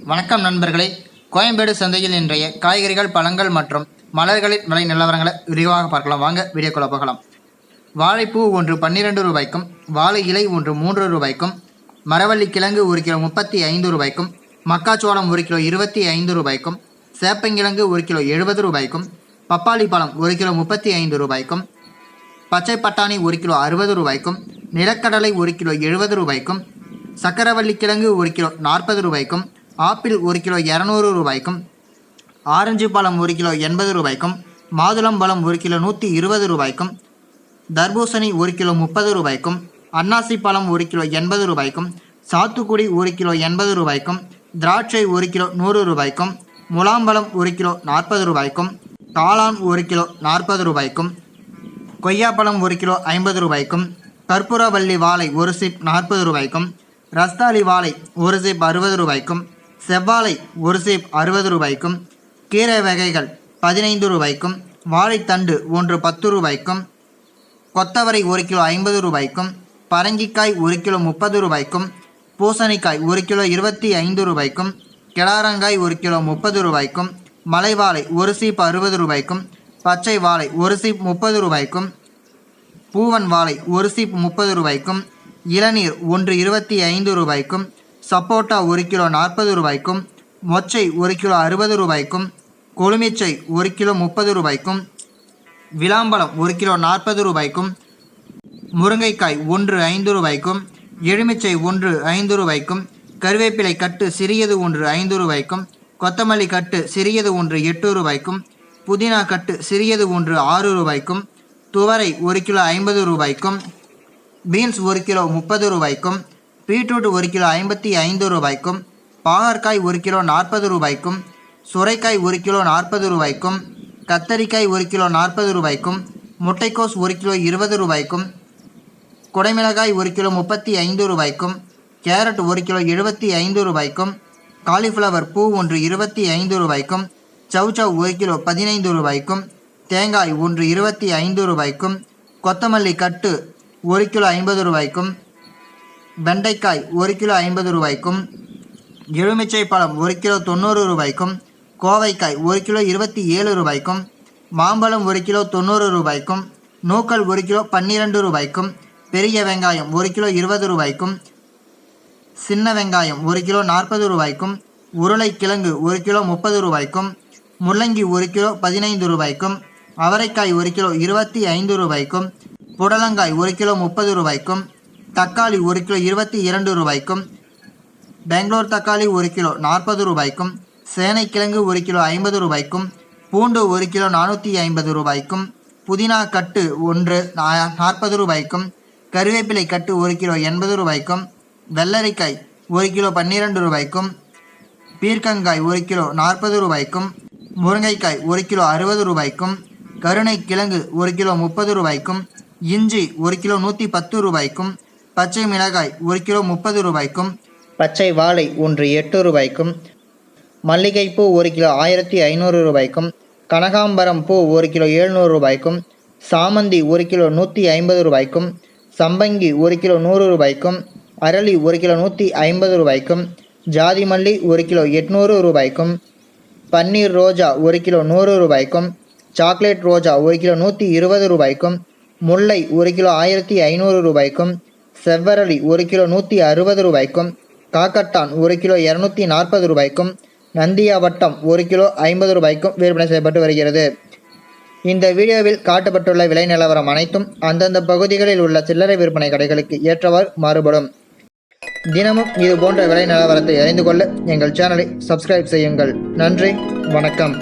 வணக்கம் நண்பர்களே. கோயம்பேடு சந்தையில் இன்றைய காய்கறிகள், பழங்கள் மற்றும் மலர்களின் விலை நிலவரங்களை விரிவாக பார்க்கலாம். வாங்க வீடியோக்குள்ள போகலாம். வாழைப்பூ ஒன்று 12 ரூபாய்க்கும், வாழை இலை ஒன்று 3 ரூபாய்க்கும், மரவள்ளி கிழங்கு 1 கிலோ 35 ரூபாய்க்கும், மக்காச்சோளம் 1 கிலோ 25 ரூபாய்க்கும், சேப்பங்கிழங்கு 1 கிலோ 70 ரூபாய்க்கும், பப்பாளி பழம் 1 கிலோ 35 ரூபாய்க்கும், பச்சை பட்டாணி 1 கிலோ 60 ரூபாய்க்கும், நிலக்கடலை 1 கிலோ 70 ரூபாய்க்கும், சக்கரவள்ளி கிழங்கு 1 கிலோ 40 ரூபாய்க்கும், ஆப்பிள் 1 கிலோ 200 ரூபாய்க்கும், ஆரஞ்சு பழம் 1 கிலோ 80 ரூபாய்க்கும், மாதுளம் பழம் 1 கிலோ 120 ரூபாய்க்கும், தர்பூசணி 1 கிலோ 30 ரூபாய்க்கும், அன்னாசி பழம் 1 கிலோ 80 ரூபாய்க்கும், சாத்துக்குடி 1 கிலோ 80 ரூபாய்க்கும், திராட்சை 1 கிலோ 100 ரூபாய்க்கும், முலாம்பழம் 1 கிலோ 40 ரூபாய்க்கும், காளான் 1 கிலோ 40 ரூபாய்க்கும், கொய்யாப்பழம் 1 கிலோ 50 ரூபாய்க்கும், கற்பூரவள்ளி வாழை 1 சீப் 40 ரூபாய்க்கும், ரஸ்தாளி வாழை 1 சீப் 60 ரூபாய்க்கும், செவ்வாழை 1 சீப் 60 ரூபாய்க்கும், கீரை வகைகள் 15 ரூபாய்க்கும், வாழைத்தண்டு ஒன்று 10 ரூபாய்க்கும், கொத்தவரை 1 கிலோ 50 ரூபாய்க்கும், பரங்கிக்காய் 1 கிலோ 30 ரூபாய்க்கும், பூசணிக்காய் 1 கிலோ 25 ரூபாய்க்கும், கிடாரங்காய் 1 கிலோ 30 ரூபாய்க்கும், மலைவாழை 1 சீப் 60 ரூபாய்க்கும், பச்சை வாழை 1 சீப் 30 ரூபாய்க்கும், பூவன் வாழை 1 சீப் 30 ரூபாய்க்கும், இளநீர் ஒன்று 25 ரூபாய்க்கும், சப்போட்டா 1 கிலோ 40 ரூபாய்க்கும், மொச்சை 1 கிலோ 60 ரூபாய்க்கும், கொழுமிச்சை 1 கிலோ 30 ரூபாய்க்கும், விளாம்பழம் 1 கிலோ 40 ரூபாய்க்கும், முருங்கைக்காய் ஒன்று 5 ரூபாய்க்கும், எலுமிச்சை ஒன்று 5 ரூபாய்க்கும், கருவேப்பிலை கட்டு சிறியது ஒன்று 5 ரூபாய்க்கும், கொத்தமல்லி கட்டு சிறியது ஒன்று 8 ரூபாய்க்கும், புதினா கட்டு சிறியது ஒன்று 6 ரூபாய்க்கும், துவரை 1 கிலோ 50 ரூபாய்க்கும், பீன்ஸ் 1 கிலோ 30 ரூபாய்க்கும், பீட்ரூட் 1 கிலோ 55 ரூபாய்க்கும், பாகற்காய் 1 கிலோ 40 ரூபாய்க்கும், சுரைக்காய் 1 கிலோ 40 ரூபாய்க்கும், கத்தரிக்காய் 1 கிலோ 40 ரூபாய்க்கும், முட்டைக்கோஸ் 1 கிலோ 20 ரூபாய்க்கும், குடைமிளகாய் 1 கிலோ 35 ரூபாய்க்கும், கேரட் 1 கிலோ 75 ரூபாய்க்கும், காலிஃப்ளவர் பூ ஒன்று 25 ரூபாய்க்கும், சவுச்சவ் 1 கிலோ 15 ரூபாய்க்கும், தேங்காய் ஒன்று 25 ரூபாய்க்கும், கொத்தமல்லி கட்டு 1 கிலோ 50 ரூபாய்க்கும், வெண்டைக்காய் 1 கிலோ 50 ரூபாய்க்கும், எலுமிச்சை பழம் 1 கிலோ 90 ரூபாய்க்கும், கோவைக்காய் 1 கிலோ 27 ரூபாய்க்கும், மாம்பழம் 1 கிலோ 90 ரூபாய்க்கும், நூக்கல் 1 கிலோ 12 ரூபாய்க்கும், பெரிய வெங்காயம் 1 கிலோ 20 ரூபாய்க்கும், சின்ன வெங்காயம் 1 கிலோ 40 ரூபாய்க்கும், உருளைக்கிழங்கு 1 கிலோ 30 ரூபாய்க்கும், முள்ளங்கி 1 கிலோ 15 ரூபாய்க்கும், அவரைக்காய் 1 கிலோ 25 ரூபாய்க்கும், புடலங்காய் 1 கிலோ 30 ரூபாய்க்கும், தக்காளி 1 கிலோ 22 ரூபாய்க்கும், பெங்களூர் தக்காளி 1 கிலோ 40 ரூபாய்க்கும், சேனைக்கிழங்கு 1 கிலோ 50 ரூபாய்க்கும், பூண்டு 1 கிலோ 450 ரூபாய்க்கும், புதினா கட்டு ஒன்று 40 ரூபாய்க்கும், கருவேப்பிலை கட்டு 1 கிலோ 80 ரூபாய்க்கும், வெள்ளரிக்காய் 1 கிலோ 12 ரூபாய்க்கும், பீர்க்கங்காய் 1 கிலோ 40 ரூபாய்க்கும், முருங்கைக்காய் 1 கிலோ 60 ரூபாய்க்கும், கருணை கிழங்கு 1 கிலோ 30 ரூபாய்க்கும், இஞ்சி 1 கிலோ 110 ரூபாய்க்கும், பச்சை மிளகாய் 1 கிலோ 30 ரூபாய்க்கும், பச்சை வாழை ஒன்று 8 ரூபாய்க்கும், மல்லிகைப்பூ 1 கிலோ 1500 ரூபாய்க்கும், கனகாம்பரம் பூ 1 கிலோ 700 ரூபாய்க்கும், சாமந்தி 1 கிலோ 150 ரூபாய்க்கும், சம்பங்கி 1 கிலோ 100 ரூபாய்க்கும், அரளி 1 கிலோ 150 ரூபாய்க்கும், ஜாதி மல்லி 1 கிலோ 800 ரூபாய்க்கும், பன்னீர் ரோஜா 1 கிலோ 100 ரூபாய்க்கும், சாக்லேட் ரோஜா 1 கிலோ 120 ரூபாய்க்கும், முல்லை 1 கிலோ 1500 ரூபாய்க்கும், செவ்வரளி 1 கிலோ 160 ரூபாய்க்கும், காக்கட்டான் 1 கிலோ 240 ரூபாய்க்கும், நந்தியாவட்டம் 1 கிலோ 50 ரூபாய்க்கும் விற்பனை செய்யப்பட்டு வருகிறது. இந்த வீடியோவில் காட்டப்பட்டுள்ள விலை நிலவரம் அனைத்தும் அந்தந்த பகுதிகளில் உள்ள சில்லறை விற்பனை கடைகளுக்கு ஏற்றவாறு மாறுபடும். தினமும் இது போன்ற விலை நிலவரத்தை அறிந்து கொள்ள எங்கள் சேனலை சப்ஸ்கிரைப் செய்யுங்கள். நன்றி, வணக்கம்.